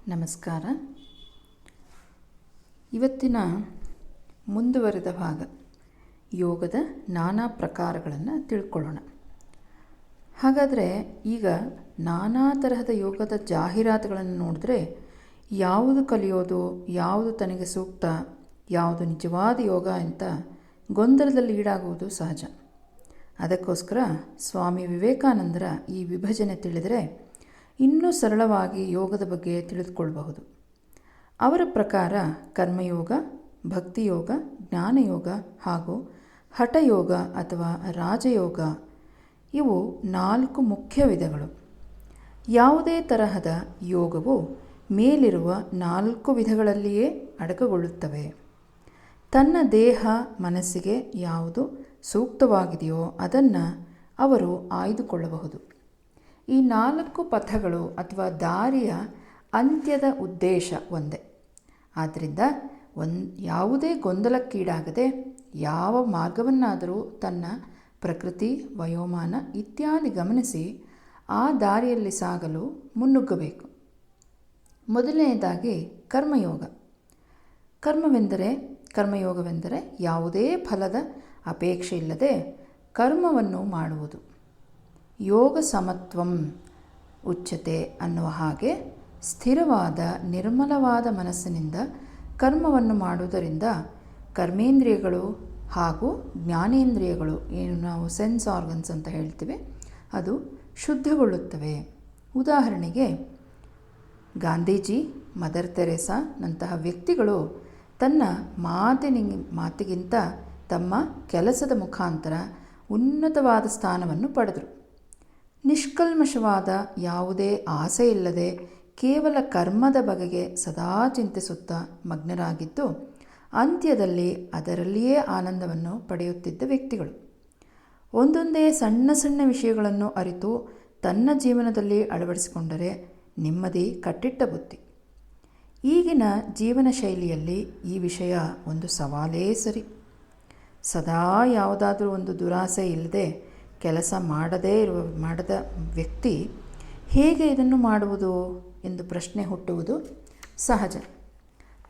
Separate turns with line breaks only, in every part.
ನಮಸ್ಕಾರ. ಇವತ್ತಿನ ಮುಂದುವರೆದ ಭಾಗ ಯೋಗದ ನಾನಾ ಪ್ರಕಾರಗಳನ್ನು ತಿಳ್ಕೊಳ್ಳೋಣ. ಹಾಗಾದರೆ ಈಗ ನಾನಾ ತರಹದ ಯೋಗದ ಜಾಹೀರಾತುಗಳನ್ನು ನೋಡಿದ್ರೆ ಯಾವುದು ಕಲಿಯೋದು, ಯಾವುದು ತನಗೆ ಸೂಕ್ತ, ಯಾವುದು ನಿಜವಾದ ಯೋಗ ಅಂತ ಗೊಂದಲದಲ್ಲಿ ಈಡಾಗುವುದು ಸಹಜ. ಅದಕ್ಕೋಸ್ಕರ ಸ್ವಾಮಿ ವಿವೇಕಾನಂದರ ಈ ವಿಭಜನೆ ತಿಳಿದರೆ ಇನ್ನೂ ಸರಳವಾಗಿ ಯೋಗದ ಬಗ್ಗೆ ತಿಳಿದುಕೊಳ್ಳಬಹುದು. ಅವರ ಪ್ರಕಾರ ಕರ್ಮಯೋಗ, ಭಕ್ತಿಯೋಗ, ಜ್ಞಾನಯೋಗ ಹಾಗೂ ಹಠಯೋಗ ಅಥವಾ ರಾಜಯೋಗ ಇವು 4 ಮುಖ್ಯ ವಿಧಗಳು. ಯಾವುದೇ ತರಹದ ಯೋಗವು ಮೇಲಿರುವ 4 ವಿಧಗಳಲ್ಲಿಯೇ ಅಡಕಗೊಳ್ಳುತ್ತವೆ. ತನ್ನ ದೇಹ ಮನಸ್ಸಿಗೆ ಯಾವುದು ಸೂಕ್ತವಾಗಿದೆಯೋ ಅದನ್ನು ಅವರು ಆಯ್ದುಕೊಳ್ಳಬಹುದು. ಈ 4 ಪಥಗಳು ಅಥವಾ ದಾರಿಯ ಅಂತ್ಯದ ಉದ್ದೇಶ ಒಂದೇ. ಆದ್ದರಿಂದ ಯಾವುದೇ ಗೊಂದಲಕ್ಕೀಡಾಗದೆ ಯಾವ ಮಾರ್ಗವನ್ನಾದರೂ ತನ್ನ ಪ್ರಕೃತಿ, ವಯೋಮಾನ ಇತ್ಯಾದಿ ಗಮನಿಸಿ ಆ ದಾರಿಯಲ್ಲಿ ಸಾಗಲು ಮುನ್ನುಗ್ಗಬೇಕು. ಮೊದಲನೆಯದಾಗಿ ಕರ್ಮಯೋಗವೆಂದರೆ ಯಾವುದೇ ಫಲದ ಅಪೇಕ್ಷೆ ಇಲ್ಲದೆ ಕರ್ಮವನ್ನು ಮಾಡುವುದು. ಯೋಗ ಸಮತ್ವಂ ಉಚ್ಯತೆ ಅನ್ನುವ ಹಾಗೆ ಸ್ಥಿರವಾದ ನಿರ್ಮಲವಾದ ಮನಸ್ಸಿನಿಂದ ಕರ್ಮವನ್ನು ಮಾಡುವುದರಿಂದ ಕರ್ಮೇಂದ್ರಿಯಗಳು ಹಾಗೂ ಜ್ಞಾನೇಂದ್ರಿಯಗಳು, ಏನು ನಾವು ಸೆನ್ಸ್ ಆರ್ಗನ್ಸ್ ಅಂತ ಹೇಳ್ತೀವಿ, ಅದು ಶುದ್ಧಗೊಳ್ಳುತ್ತವೆ. ಉದಾಹರಣೆಗೆ ಗಾಂಧೀಜಿ, ಮದರ್ ತೆರೇಸಾ ನಂತಹ ವ್ಯಕ್ತಿಗಳು ತನ್ನ ಮಾತಿಗಿಂತ ತಮ್ಮ ಕೆಲಸದ ಮುಖಾಂತರ ಉನ್ನತವಾದ ಸ್ಥಾನವನ್ನು ಪಡೆದರು. ನಿಷ್ಕಲ್ಮಶವಾದ ಯಾವುದೇ ಆಸೆ ಇಲ್ಲದೆ ಕೇವಲ ಕರ್ಮದ ಬಗೆಗೆ ಸದಾ ಚಿಂತಿಸುತ್ತಾ ಮಗ್ನರಾಗಿದ್ದು ಅಂತ್ಯದಲ್ಲಿ ಅದರಲ್ಲಿಯೇ ಆನಂದವನ್ನು ಪಡೆಯುತ್ತಿದ್ದ ವ್ಯಕ್ತಿಗಳು. ಒಂದೊಂದೇ ಸಣ್ಣ ಸಣ್ಣ ವಿಷಯಗಳನ್ನು ಅರಿತು ತನ್ನ ಜೀವನದಲ್ಲಿ ಅಳವಡಿಸಿಕೊಂಡರೆ ನೆಮ್ಮದಿ ಕಟ್ಟಿಟ್ಟ ಬುತ್ತಿ. ಈಗಿನ ಜೀವನ ಶೈಲಿಯಲ್ಲಿ ಈ ವಿಷಯ ಒಂದು ಸವಾಲೇ ಸರಿ. ಸದಾ ಯಾವುದಾದ್ರೂ ಒಂದು ದುರಾಸೆ ಇಲ್ಲದೆ ಕೆಲಸ ಮಾಡದ ವ್ಯಕ್ತಿ ಹೇಗೆ ಇದನ್ನು ಮಾಡುವುದು ಎಂದು ಪ್ರಶ್ನೆ ಹುಟ್ಟುವುದು ಸಹಜ.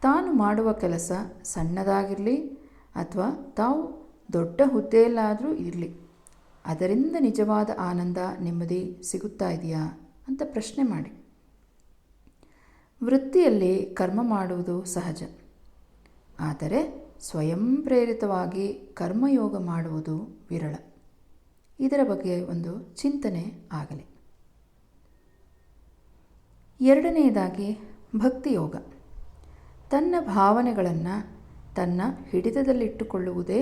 ತಾನು ಮಾಡುವ ಕೆಲಸ ಸಣ್ಣದಾಗಿರಲಿ ಅಥವಾ ತಾವು ದೊಡ್ಡ ಹುದ್ದೆಯಲ್ಲಾದರೂ ಇರಲಿ, ಅದರಿಂದ ನಿಜವಾದ ಆನಂದ, ನೆಮ್ಮದಿ ಸಿಗುತ್ತಾ ಇದೆಯಾ ಅಂತ ಪ್ರಶ್ನೆ ಮಾಡಿ. ವೃತ್ತಿಯಲ್ಲಿ ಕರ್ಮ ಮಾಡುವುದು ಸಹಜ, ಆದರೆ ಸ್ವಯಂ ಪ್ರೇರಿತವಾಗಿ ಕರ್ಮಯೋಗ ಮಾಡುವುದು ವಿರಳ. ಇದರ ಬಗ್ಗೆ ಒಂದು ಚಿಂತನೆ ಆಗಲಿ. ಎರಡನೆಯದಾಗಿ ಭಕ್ತಿಯೋಗ. ತನ್ನ ಭಾವನೆಗಳನ್ನು ತನ್ನ ಹಿಡಿತದಲ್ಲಿಟ್ಟುಕೊಳ್ಳುವುದೇ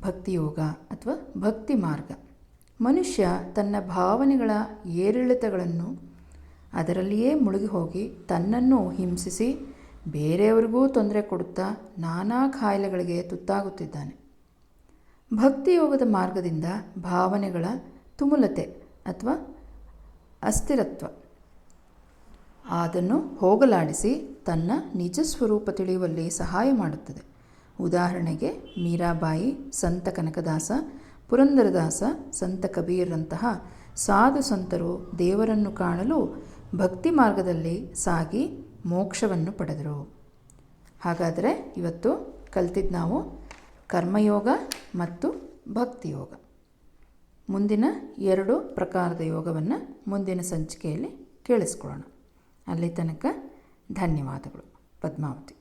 ಭಕ್ತಿಯೋಗ ಅಥವಾ ಭಕ್ತಿ ಮಾರ್ಗ. ಮನುಷ್ಯ ತನ್ನ ಭಾವನೆಗಳ ಏರಿಳಿತಗಳನ್ನು ಅದರಲ್ಲಿಯೇ ಮುಳುಗಿ ಹೋಗಿ ತನ್ನನ್ನು ಹಿಂಸಿಸಿ ಬೇರೆಯವರಿಗೂ ತೊಂದರೆ ಕೊಡುತ್ತಾ ನಾನಾ ಕಾಯಿಲೆಗಳಿಗೆ ತುತ್ತಾಗುತ್ತಿದ್ದಾನೆ. ಭಕ್ತಿಯೋಗದ ಮಾರ್ಗದಿಂದ ಭಾವನೆಗಳ ತುಮುಲತೆ ಅಥವಾ ಅಸ್ಥಿರತ್ವ ಅದನ್ನು ಹೋಗಲಾಡಿಸಿ ತನ್ನ ನಿಜ ಸ್ವರೂಪ ತಿಳಿಯುವಲ್ಲಿ ಸಹಾಯ ಮಾಡುತ್ತದೆ. ಉದಾಹರಣೆಗೆ ಮೀರಾಬಾಯಿ, ಸಂತ ಕನಕದಾಸ, ಪುರಂದರದಾಸ, ಸಂತ ಕಬೀರ್ರಂತಹ ಸಾಧು ಸಂತರು ದೇವರನ್ನು ಕಾಣಲು ಭಕ್ತಿ ಮಾರ್ಗದಲ್ಲಿ ಸಾಗಿ ಮೋಕ್ಷವನ್ನು ಪಡೆದರು. ಹಾಗಾದರೆ ಇವತ್ತು ಕಲ್ತಿದ್ದು ನಾವು ಕರ್ಮಯೋಗ ಮತ್ತು ಭಕ್ತಿಯೋಗ. ಮುಂದಿನ 2 ಪ್ರಕಾರದ ಯೋಗವನ್ನು ಮುಂದಿನ ಸಂಚಿಕೆಯಲ್ಲಿ ಕೇಳಿಸ್ಕೊಳ್ಳೋಣ. ಅಲ್ಲಿ ತನಕ ಧನ್ಯವಾದಗಳು. ಪದ್ಮಾವತಿ.